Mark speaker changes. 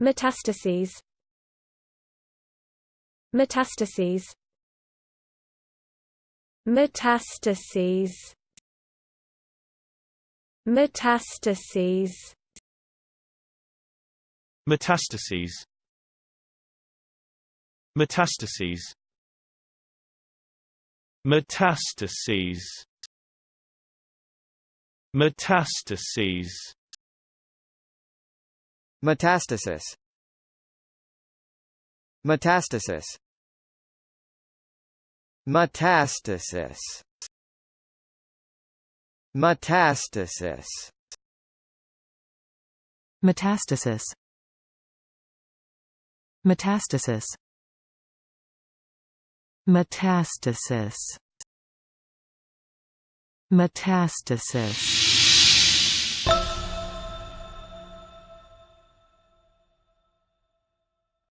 Speaker 1: Metastases. Metastases. Metastases. Metastases.
Speaker 2: Metastases. Metastases. Metastases. Metastases.
Speaker 3: Metastasis. Metastasis. Metastasis. Metastasis.
Speaker 4: Metastasis. Metastasis. Metastasis. Metastasis.